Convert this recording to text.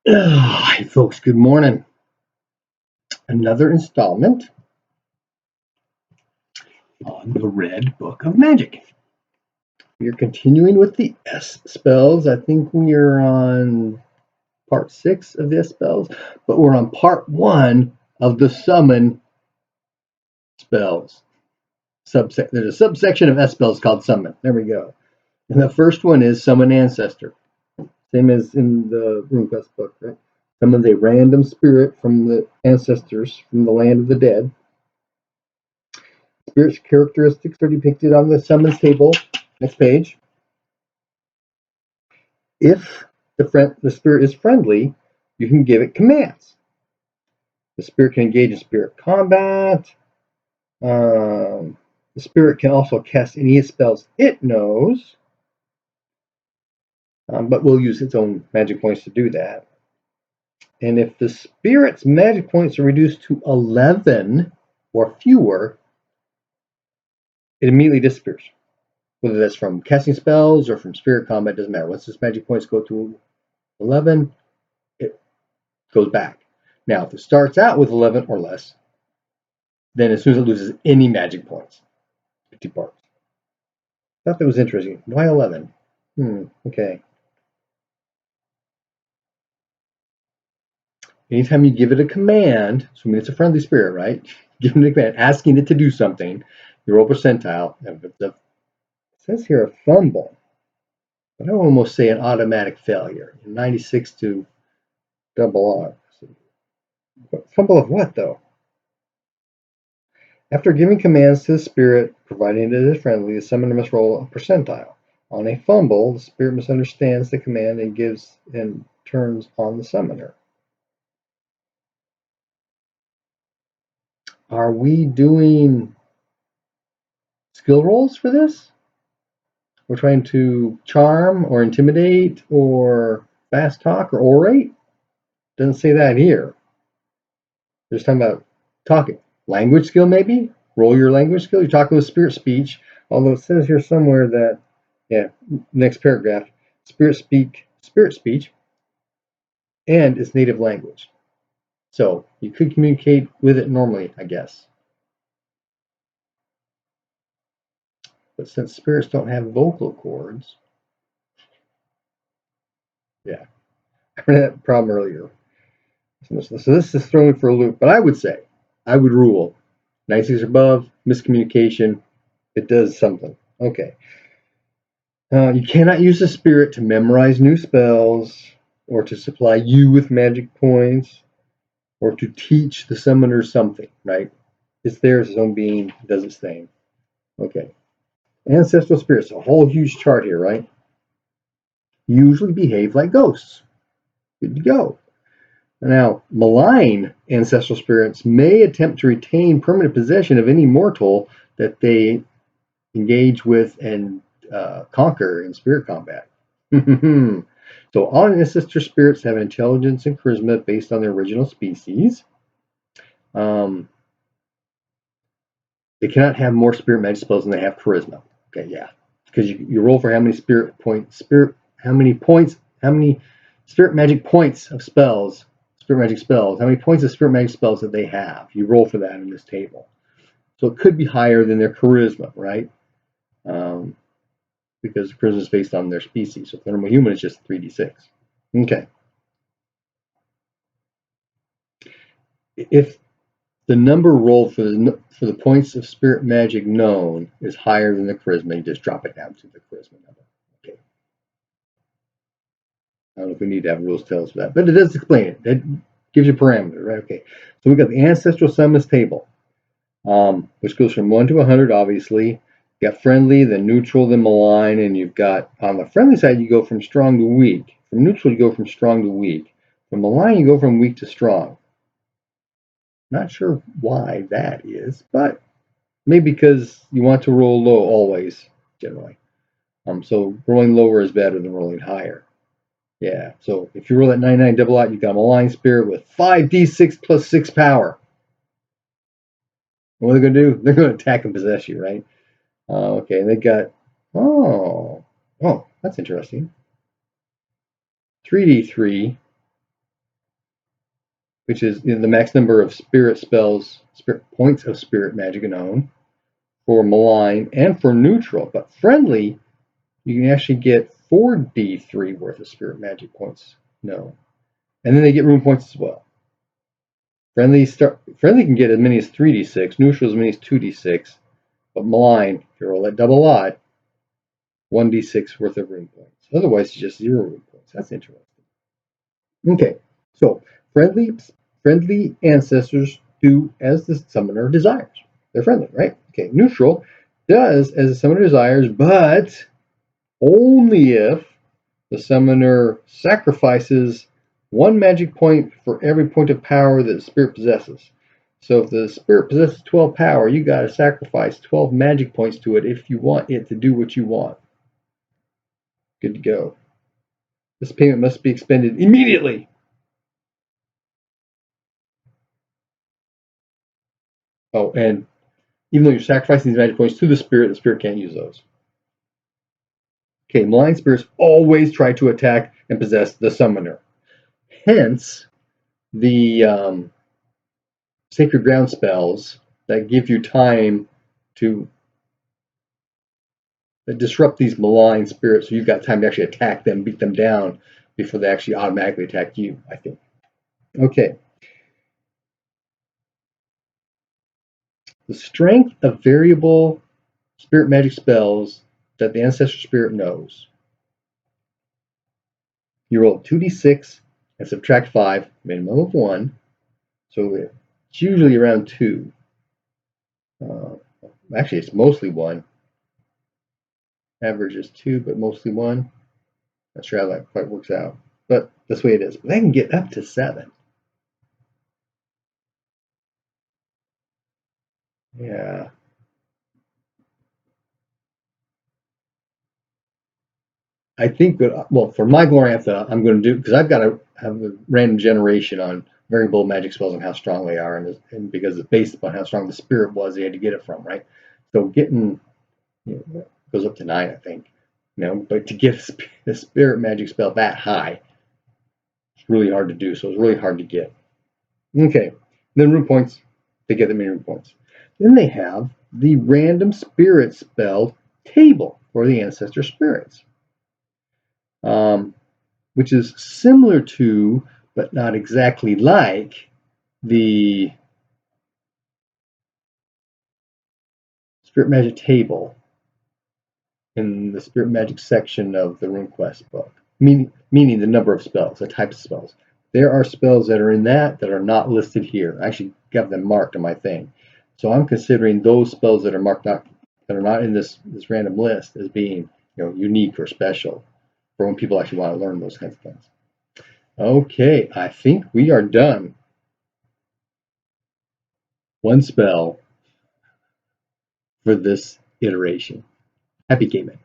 Hi, folks. Good morning. Another installment on the Red Book of Magic. We are continuing with the S spells. I think we are on part 6 of the S spells, but we're on part 1 of the summon spells. There's a subsection of S spells called summon. There we go. And the first one is summon ancestor. Same as in the Runequest book, right? Summons a random spirit from the ancestors from the land of the dead. Spirit's characteristics are depicted on the summons table. Next page. If the spirit is friendly, you can give it commands. The spirit can engage in spirit combat. The spirit can also cast any spells it knows, but will use its own magic points to do that. And if the spirit's magic points are reduced to 11 or fewer, it immediately disappears. Whether that's from casting spells or from spirit combat, doesn't matter. Once its magic points go to 11, it goes back. Now, if it starts out with 11 or less, then as soon as it loses any magic points, it departs. I thought that was interesting. Why 11? Okay. Anytime you give it a command, so I mean it's a friendly spirit, right? Give it a command, asking it to do something, you roll percentile. It says here a fumble, but I would almost say an automatic failure. 96 to double R. Fumble of what, though? After giving commands to the spirit, providing it is friendly, the summoner must roll a percentile. On a fumble, the spirit misunderstands the command and turns on the summoner. Are we doing skill rolls for this? We're trying to charm or intimidate or fast talk or orate? Doesn't say that here. They're just talking about talking. Language skill, maybe? Roll your language skill. You're talking with spirit speech, although it says here somewhere that, yeah, next paragraph, spirit speech, and its native language. So you could communicate with it normally, I guess. But since spirits don't have vocal cords, yeah, I had that problem earlier. So this is throwing for a loop. But I would rule 96 above, miscommunication, it does something. Okay. You cannot use the spirit to memorize new spells, or to supply you with magic points, or to teach the summoner something, right? It's there as its own being, it does its thing. Okay. Ancestral spirits, a whole huge chart here, right? Usually behave like ghosts. Good to go. Now, malign ancestral spirits may attempt to retain permanent possession of any mortal that they engage with and conquer in spirit combat. So all ancestor spirits have intelligence and charisma based on their original species. They cannot have more spirit magic spells than they have charisma. Okay, yeah, because you roll for how many spirit magic points of spells, spirit magic spells, how many points of spirit magic spells that they have. You roll for that in this table. So it could be higher than their charisma, right? Because charisma is based on their species. So if they're normal human, it's just 3d6. Okay. If the number rolled for the points of spirit magic known is higher than the charisma, you just drop it down to the charisma number. Okay. I don't know if we need to have rules tell us that, but it does explain it. It gives you parameters, right? Okay. So we got the ancestral summons table, which goes from 1 to 100, obviously. You got friendly, then neutral, then malign, and you've got on the friendly side you go from strong to weak. From neutral you go from strong to weak. From malign you go from weak to strong. Not sure why that is, but maybe because you want to roll low always, generally. So rolling lower is better than rolling higher. Yeah, so if you roll that 99 double out, you got a malign spirit with 5d6 plus 6 power. What are they going to do? They're going to attack and possess you, right? Okay, and they got, oh, that's interesting. 3d3 which is the max number of spirit spells, spirit points of spirit magic known for malign and for neutral. But friendly, you can actually get 4d3 worth of spirit magic points known. And then they get rune points as well. Friendly can get as many as 3d6, neutral as many as 2d6, but malign, if you roll that double odd, 1d6 worth of rune points. Otherwise, it's just 0 rune points. That's interesting. Okay, so friendly ancestors do as the summoner desires. They're friendly, right? Okay, neutral does as the summoner desires, but only if the summoner sacrifices 1 magic point for every point of power that the spirit possesses. So if the spirit possesses 12 power, you got to sacrifice 12 magic points to it if you want it to do what you want. Good to go. This payment must be expended immediately. Oh, and even though you're sacrificing these magic points to the spirit can't use those. Okay, malign spirits always try to attack and possess the summoner. Hence, the sacred ground spells that give you time to disrupt these malign spirits, so you've got time to actually attack them, beat them down before they actually automatically attack you, I think. Okay. The strength of variable spirit magic spells that the ancestor spirit knows. You roll 2d6 and subtract 5, minimum of 1. So it's usually around 2. Actually, it's mostly 1. Average is 2, but mostly 1. Not sure how that quite works out, but that's the way it is. But they can get up to 7. Yeah. I think that, well, for my Glorantha, I'm going to do, because I've got to have a random generation on variable magic spells and how strong they are, and because it's based upon how strong the spirit was they had to get it from, right? So getting, goes up to 9, I think. But to get a spirit magic spell that high, it's really hard to do, so it's really hard to get. Okay, then rune points, they get the many rune points. Then they have the random spirit spell table for the ancestor spirits. Which is similar to, but not exactly like, the Spirit Magic table in the Spirit Magic section of the Runequest book, meaning the number of spells, the types of spells. There are spells that are in that are not listed here. I actually got them marked on my thing. So I'm considering those spells that are marked that are not in this random list as being unique or special for when people actually want to learn those kinds of things. Okay, I think we are done. One spell for this iteration. Happy gaming.